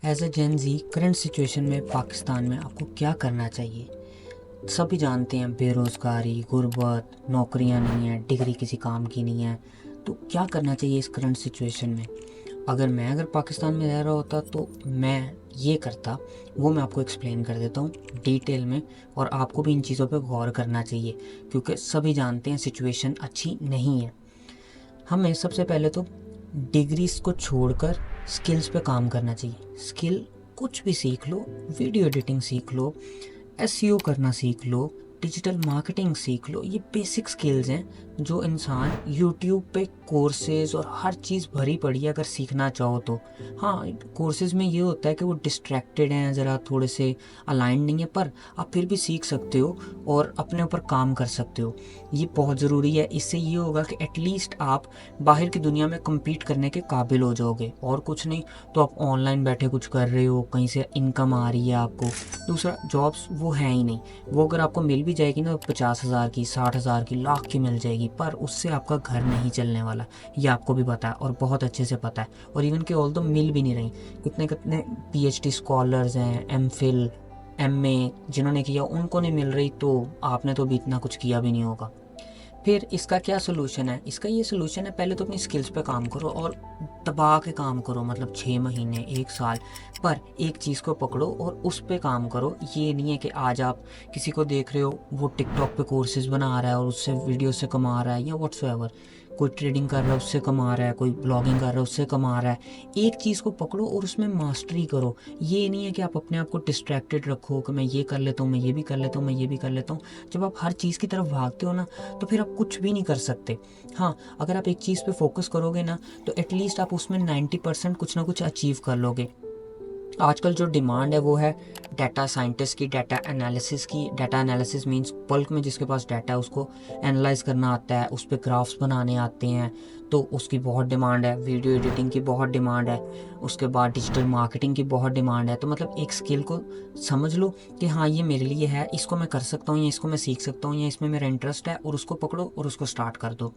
As a Gen Z current situation में पाकिस्तान में आपको क्या करना चाहिए। सभी जानते हैं बेरोज़गारी, गुर्बत, नौकरियां नहीं है, डिग्री किसी काम की नहीं है। तो क्या करना चाहिए इस करंट सिचुएशन में। अगर पाकिस्तान में रह रहा होता तो मैं ये करता, वो मैं आपको एक्सप्लेन कर देता हूँ डिटेल में। और आपको भी इन चीज़ों पे गौर करना चाहिए क्योंकि सभी जानते हैं सिचुएशन अच्छी नहीं है। हमें सबसे पहले तो डिग्रीज को छोड़कर स्किल्स पे काम करना चाहिए। स्किल कुछ भी सीख लो, वीडियो एडिटिंग सीख लो, एसईओ करना सीख लो, डिजिटल मार्केटिंग सीख लो। ये बेसिक स्किल्स हैं जो इंसान यूट्यूब पे कोर्सेज और हर चीज़ भरी पड़ी है अगर सीखना चाहो तो। हाँ, कोर्सेज में ये होता है कि वो डिस्ट्रैक्टेड हैं, ज़रा थोड़े से अलाइन नहीं है, पर आप फिर भी सीख सकते हो और अपने ऊपर काम कर सकते हो। ये बहुत ज़रूरी है। इससे ये होगा कि एटलीस्ट आप बाहर की दुनिया में compete करने के काबिल हो जाओगे। और कुछ नहीं तो आप ऑनलाइन बैठे कुछ कर रहे हो, कहीं से इनकम आ रही है आपको। दूसरा, जॉब्स वो है ही नहीं। वो अगर आपको मिल भी जाएगी ना 50,000 की, 60,000 की, लाख की मिल जाएगी, पर उससे आपका घर नहीं चलने वाला। ये आपको भी पता है और बहुत अच्छे से पता है। और इवन के ऑल तो मिल भी नहीं रही। कितने कितने पीएचडी स्कॉलर्स हैं, एमफिल, एमए जिन्होंने किया, उनको नहीं मिल रही, तो आपने तो भी इतना कुछ किया भी नहीं होगा। फिर इसका क्या सोल्यूशन है। इसका ये सोल्यूशन है, पहले तो अपनी स्किल्स पे काम करो और दबा के काम करो, मतलब 6 महीने, 1 साल, पर एक चीज़ को पकड़ो और उस पे काम करो। ये नहीं है कि आज आप किसी को देख रहे हो वो टिकटॉक पे कोर्सेज बना रहा है और उससे वीडियो से कमा रहा है, या व्हाट्सएवर कोई ट्रेडिंग कर रहा है उससे कमा रहा है, कोई ब्लॉगिंग कर रहा है उससे कमा रहा है। एक चीज़ को पकड़ो और उसमें मास्टरी करो। ये नहीं है कि आप अपने आप को डिस्ट्रैक्टेड रखो कि मैं ये कर लेता हूँ, मैं ये भी कर लेता हूँ, मैं ये भी कर लेता हूँ। जब आप हर चीज़ की तरफ भागते हो ना, तो फिर आप कुछ भी नहीं कर सकते। हाँ, अगर आप एक चीज़ पे फोकस करोगे ना, तो एटलीस्ट आप उसमें 90% कुछ ना कुछ अचीव कर लोगे। आजकल जो डिमांड है वो है डाटा साइंटिस्ट की, डाटा एनालिसिस की। डाटा एनालिसिस मींस बल्क में जिसके पास डाटा है उसको एनालाइज करना आता है, उस पर ग्राफ्स बनाने आते हैं, तो उसकी बहुत डिमांड है। वीडियो एडिटिंग की बहुत डिमांड है। उसके बाद डिजिटल मार्केटिंग की बहुत डिमांड है। तो मतलब एक स्किल को समझ लो कि हाँ ये मेरे लिए है, इसको मैं कर सकता हूँ, या इसको मैं सीख सकता हूँ, या इसमें मेरा इंटरेस्ट है, और उसको पकड़ो और उसको स्टार्ट कर दो।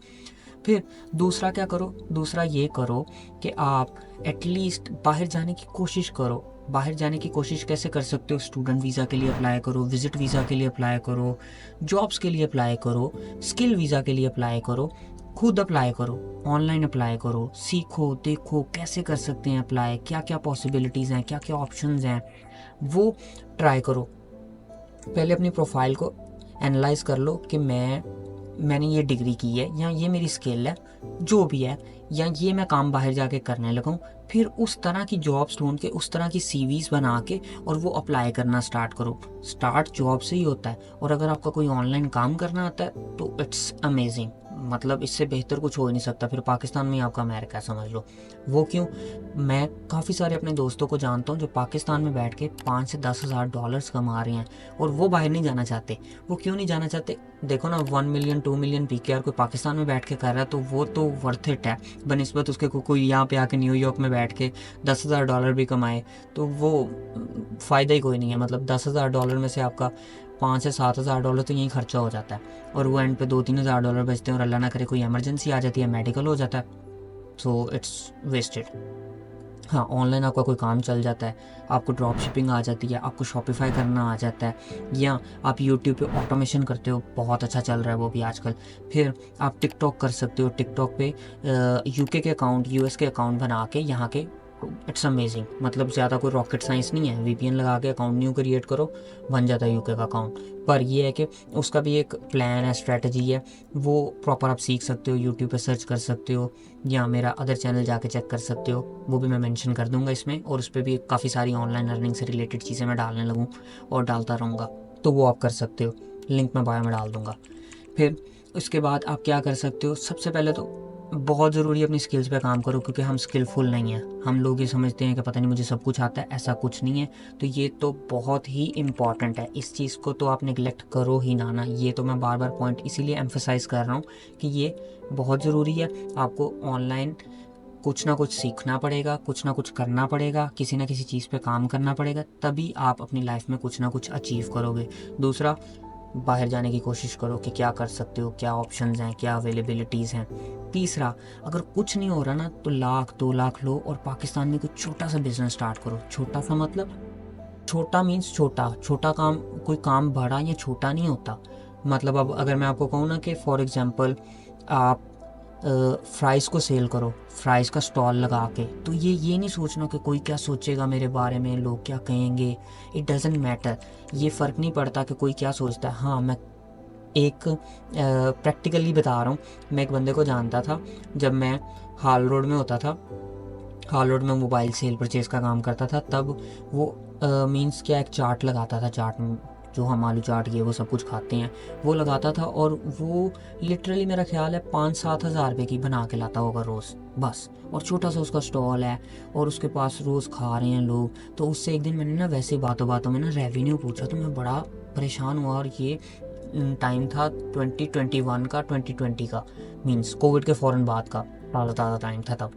फिर दूसरा क्या करो, दूसरा ये करो कि आप एटलीस्ट बाहर जाने की कोशिश करो। बाहर जाने की कोशिश कैसे कर सकते हो। स्टूडेंट वीज़ा के लिए अप्लाई करो, विजिट वीज़ा के लिए अप्लाई करो, जॉब्स के लिए अप्लाई करो, स्किल वीज़ा के लिए अप्लाई करो, खुद अप्लाई करो, ऑनलाइन अप्लाई करो, सीखो, देखो कैसे कर सकते हैं अप्लाई, क्या क्या पॉसिबिलिटीज़ हैं, क्या क्या ऑप्शंस हैं, वो ट्राई करो। पहले अपनी प्रोफाइल को एनालाइज कर लो कि मैंने ये डिग्री की है, या ये मेरी स्किल है, जो भी है, या ये मैं काम बाहर जाके करने लगा हूँ। फिर उस तरह की जॉब्स ढूंढ के, उस तरह की सीवीज बना के, और वो अप्लाई करना स्टार्ट करो। स्टार्ट जॉब से ही होता है। और अगर आपका कोई ऑनलाइन काम करना आता है तो इट्स अमेजिंग। मतलब इससे बेहतर कुछ हो ही नहीं सकता। फिर पाकिस्तान में ही आपका अमेरिका है, समझ लो। वो क्यों, मैं काफ़ी सारे अपने दोस्तों को जानता हूँ जो पाकिस्तान में बैठ के 5 से 10 हज़ार डॉलर्स कमा रहे हैं, और वो बाहर नहीं जाना चाहते। वो क्यों नहीं जाना चाहते। देखो ना, 1 मिलियन 2 मिलियन पीकेआर कोई पाकिस्तान में बैठ के कर रहा है, तो वो तो वर्थ इट है बनिस्बत उसके कोई यहाँ पे आके न्यूयॉर्क में बैठ के 10,000 डॉलर भी कमाए, तो वो फ़ायदा ही कोई नहीं है। मतलब 10,000 डॉलर में से आपका 5 से 7 हज़ार डॉलर तो यहीं खर्चा हो जाता है, और वो एंड पे 2-3 हज़ार डॉलर बचते हैं, और अल्लाह ना करे कोई इमरजेंसी आ जाती है, मेडिकल हो जाता है, सो इट्स वेस्टेड। हाँ, ऑनलाइन आपका कोई काम चल जाता है, आपको ड्रॉप शिपिंग आ जाती है, आपको शॉपिफाई करना आ जाता है, या आप यूट्यूब पे ऑटोमेशन करते हो, बहुत अच्छा चल रहा है वो भी आजकल। फिर आप टिकटॉक कर सकते हो। टिकटॉक पे यूके के अकाउंट, यूएस के अकाउंट बना के यहाँ के, इट्स अमेजिंग। मतलब ज़्यादा कोई रॉकेट साइंस नहीं है। वीपीएन लगा के अकाउंट न्यू क्रिएट करो, बन जाता है यूके का अकाउंट। पर ये है कि उसका भी एक प्लान है, स्ट्रैटेजी है, वो प्रॉपर आप सीख सकते हो, यूट्यूब पे सर्च कर सकते हो, या मेरा अदर चैनल जाके चेक कर सकते हो, वो भी मैं मेंशन कर दूंगा इसमें। और उस पर भी काफ़ी सारी ऑनलाइन अर्निंग से रिलेटेड चीज़ें मैं डालने लगूँ और डालता रहूँगा, तो वो आप कर सकते हो। लिंक मैं बायो में डाल दूँगा। फिर उसके बाद आप क्या कर सकते हो, सबसे पहले तो बहुत ज़रूरी है अपनी स्किल्स पे काम करो, क्योंकि हम स्किलफुल नहीं हैं। हम लोग ये समझते हैं कि पता नहीं मुझे सब कुछ आता है, ऐसा कुछ नहीं है। तो ये तो बहुत ही इम्पॉर्टेंट है, इस चीज़ को तो आप निगलेक्ट करो ही ना। ये तो मैं बार बार पॉइंट इसीलिए एम्फेसाइज कर रहा हूँ कि ये बहुत ज़रूरी है। आपको ऑनलाइन कुछ ना कुछ सीखना पड़ेगा, कुछ ना कुछ करना पड़ेगा, किसी ना किसी चीज़ पे काम करना पड़ेगा, तभी आप अपनी लाइफ में कुछ ना कुछ अचीव करोगे। दूसरा, बाहर जाने की कोशिश करो कि क्या कर सकते हो, क्या ऑप्शंस हैं, क्या अवेलेबिलिटीज़ हैं। तीसरा, अगर कुछ नहीं हो रहा ना तो 1 लाख 2 लाख लो और पाकिस्तान में कुछ छोटा सा बिजनेस स्टार्ट करो। छोटा सा मतलब, छोटा मीन्स छोटा छोटा काम, कोई काम बड़ा या छोटा नहीं होता। मतलब अब अगर मैं आपको कहूँ ना कि फॉर एग्जांपल आप फ्राइज़ को सेल करो, फ्राइज़ का स्टॉल लगा के, तो ये नहीं सोचना कि कोई क्या सोचेगा मेरे बारे में, लोग क्या कहेंगे। इट डजेंट मैटर, ये फ़र्क नहीं पड़ता कि कोई क्या सोचता है। हाँ, मैं एक प्रैक्टिकली बता रहा हूँ। मैं एक बंदे को जानता था जब मैं हाल रोड में होता था, हाल रोड में मोबाइल सेल परचेज का काम करता था। तब वो मीन्स क्या, एक चाट लगाता था, चाट जो हम आलू चाट ये वो सब कुछ खाते हैं वो लगाता था, और वो लिटरली मेरा ख्याल है 5-7 हज़ार रुपये की बना के लाता होगा रोज़ बस। और छोटा सा उसका स्टॉल है और उसके पास रोज़ खा रहे हैं लोग। तो उससे एक दिन मैंने ना वैसे बातों बातों में ना रेवेन्यू पूछा, तो मैं बड़ा परेशान हुआ। और ये टाइम था 2021 का, 2020 का, मीन्स कोविड के फ़ौरन बाद का ताज़ा ताज़ा टाइम था तब।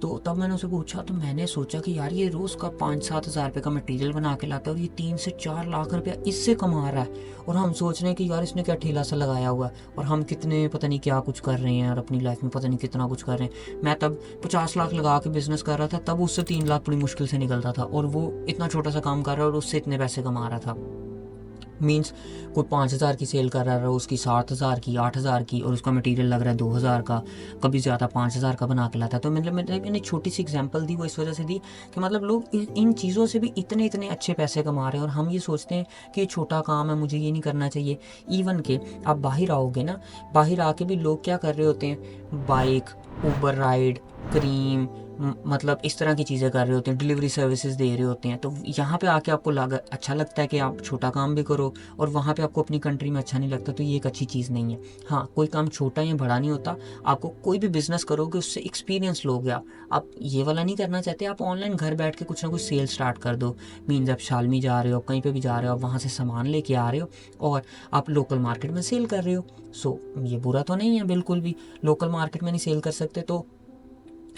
तो तब मैंने उसे पूछा, तो मैंने सोचा कि यार ये रोज़ का 5-7 हज़ार रुपये का मटेरियल बना के लाता है और ये 3 से 4 लाख रुपया इससे कमा रहा है। और हम सोच रहे हैं कि यार इसने क्या ठेला सा लगाया हुआ है और हम कितने पता नहीं क्या कुछ कर रहे हैं यार अपनी लाइफ में, पता नहीं कितना कुछ कर रहे हैं। मैं तब 50 लाख लगा के बिजनेस कर रहा था, तब उससे 3 लाख बड़ी मुश्किल से निकलता था, और वो इतना छोटा सा काम कर रहा है और उससे इतने पैसे कमा रहा था। मीन्स कोई 5 हज़ार की सेल कर रहा है, उसकी 7 हज़ार की, 8 हज़ार की, और उसका मटेरियल लग रहा है 2 हज़ार का, कभी ज़्यादा 5 हज़ार का बना के लाता है। तो मतलब मैंने छोटी सी एग्जांपल दी, वो इस वजह से दी कि मतलब लोग इन चीज़ों से भी इतने इतने अच्छे पैसे कमा रहे हैं, और हम ये सोचते हैं कि ये छोटा काम है, मुझे ये नहीं करना चाहिए। इवन के आप बाहर आओगे ना, बाहर आके भी लोग क्या कर रहे होते हैं, बाइक, ऊबर राइड, क्रीम, मतलब इस तरह की चीज़ें कर रहे होते हैं, डिलीवरी सर्विसेज दे रहे होते हैं। तो यहाँ पे आके आपको अच्छा लगता है कि आप छोटा काम भी करो, और वहाँ पे आपको अपनी कंट्री में अच्छा नहीं लगता, तो ये एक अच्छी चीज़ नहीं है। हाँ, कोई काम छोटा या बड़ा नहीं होता। आपको कोई भी बिजनेस करोगे उससे एक्सपीरियंस लोगे आप ये वाला नहीं करना चाहते, आप ऑनलाइन घर बैठ के कुछ ना कुछ सेल स्टार्ट कर दो। मीन्स आप शालमी जा रहे हो, कहीं पे भी जा रहे हो, आप वहाँ से सामान लेके आ रहे हो और आप लोकल मार्केट में सेल कर रहे हो। सो ये बुरा तो नहीं है बिल्कुल भी। लोकल मार्केट में नहीं सेल कर सकते तो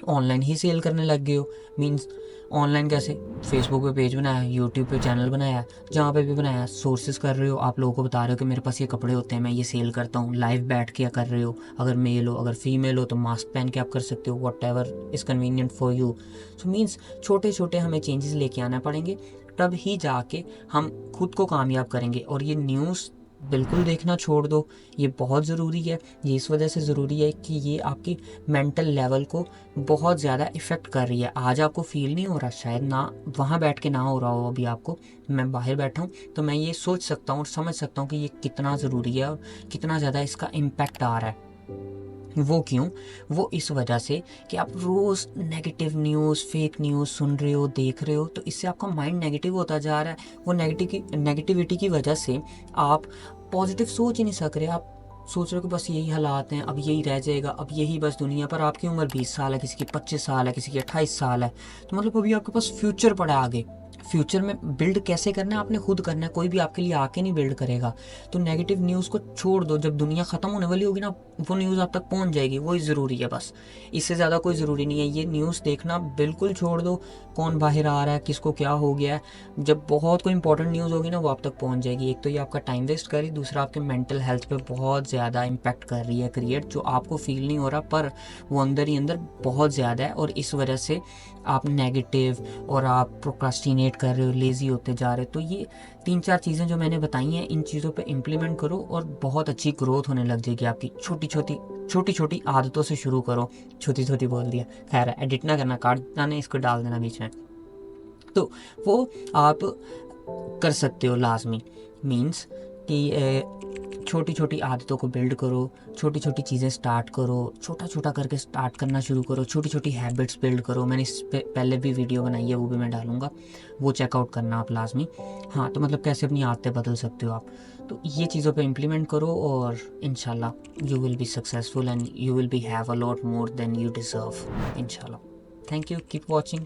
ऑनलाइन ही सेल करने लग गए हो। मीन्स ऑनलाइन कैसे, फेसबुक पे पेज बनाया, यूट्यूब पे चैनल बनाया, जहाँ पे भी बनाया सोर्सेज कर रहे हो, आप लोगों को बता रहे हो कि मेरे पास ये कपड़े होते हैं, मैं ये सेल करता हूँ। लाइव बैठ के कर रहे हो, अगर मेल हो, अगर फीमेल हो तो मास्क पहन के आप कर सकते हो, what ever is convenient for you. So means छोटे छोटे हमें चेंजेस लेके आना पड़ेंगे, तब ही जाके हम खुद को कामयाब करेंगे। और ये न्यूज़ बिल्कुल देखना छोड़ दो, ये बहुत ज़रूरी है। ये इस वजह से ज़रूरी है कि ये आपकी मेंटल लेवल को बहुत ज़्यादा इफ़ेक्ट कर रही है। आज आपको फील नहीं हो रहा, शायद ना वहाँ बैठ के ना हो रहा हो, अभी आपको, मैं बाहर बैठा हूँ तो मैं ये सोच सकता हूँ और समझ सकता हूँ कि ये कितना ज़रूरी है और कितना ज़्यादा इसका इम्पैक्ट आ रहा है। वो क्यों? वो इस वजह से कि आप रोज़ नेगेटिव न्यूज़, फेक न्यूज़ सुन रहे हो, देख रहे हो, तो इससे आपका माइंड नेगेटिव होता जा रहा है। वो नेगेटिविटी की वजह से आप पॉजिटिव सोच ही नहीं सक रहे। आप सोच रहे हो कि बस यही हालात हैं, अब यही रह जाएगा, अब यही बस दुनिया। पर आपकी उम्र 20 साल है, किसी की 25 साल है, किसी की 28 साल है। तो मतलब अभी आपके पास फ्यूचर पड़ा है आगे। फ्यूचर में बिल्ड कैसे करना है, आपने खुद करना है, कोई भी आपके लिए आके नहीं बिल्ड करेगा। तो नेगेटिव न्यूज़ को छोड़ दो, जब दुनिया ख़त्म होने वाली होगी ना, वो न्यूज़ आप तक पहुंच जाएगी, वही ज़रूरी है बस। इससे ज़्यादा कोई ज़रूरी नहीं है। ये न्यूज़ देखना बिल्कुल छोड़ दो, कौन बाहर आ रहा है, किसको क्या हो गया है। जब बहुत कोई इंपॉर्टेंट न्यूज़ होगी ना, वो आप तक पहुंच जाएगी। एक तो ये आपका टाइम वेस्ट करी, दूसरा आपके मेंटल हेल्थ पे बहुत ज़्यादा इम्पैक्ट कर रही है क्रिएट, जो आपको फील नहीं हो रहा पर वो अंदर ही अंदर बहुत ज़्यादा है। और इस वजह से आप नेगेटिव और आप प्रोक्रास्टिनेट कर रहे हो, लेज़ी होते जा रहे हो। तो ये 3-4 चीज़ें जो मैंने बताई हैं, इन चीज़ों पे इम्प्लीमेंट करो और बहुत अच्छी ग्रोथ होने लग जाएगी आपकी। छोटी छोटी आदतों से शुरू करो। छोटी छोटी बोल दिया, खैर एडिट ना करना, काट देना, इसको डाल देना बीच में। तो वो आप कर सकते हो लाजमी। मीन्स कि छोटी छोटी आदतों को बिल्ड करो, छोटी छोटी चीज़ें स्टार्ट करो, छोटा छोटा करके स्टार्ट करना शुरू करो, छोटी छोटी हैबिट्स बिल्ड करो। मैंने इस पे पहले भी वीडियो बनाई है, वो भी मैं डालूंगा, वो चेकआउट करना आप लाजमी। हाँ, तो मतलब कैसे अपनी आदतें बदल सकते हो आप। तो ये चीज़ों पे इम्प्लीमेंट करो और इंशाल्लाह you will be successful and you will be have a lot more than you deserve, इंशाल्लाह। Thank you, keep watching.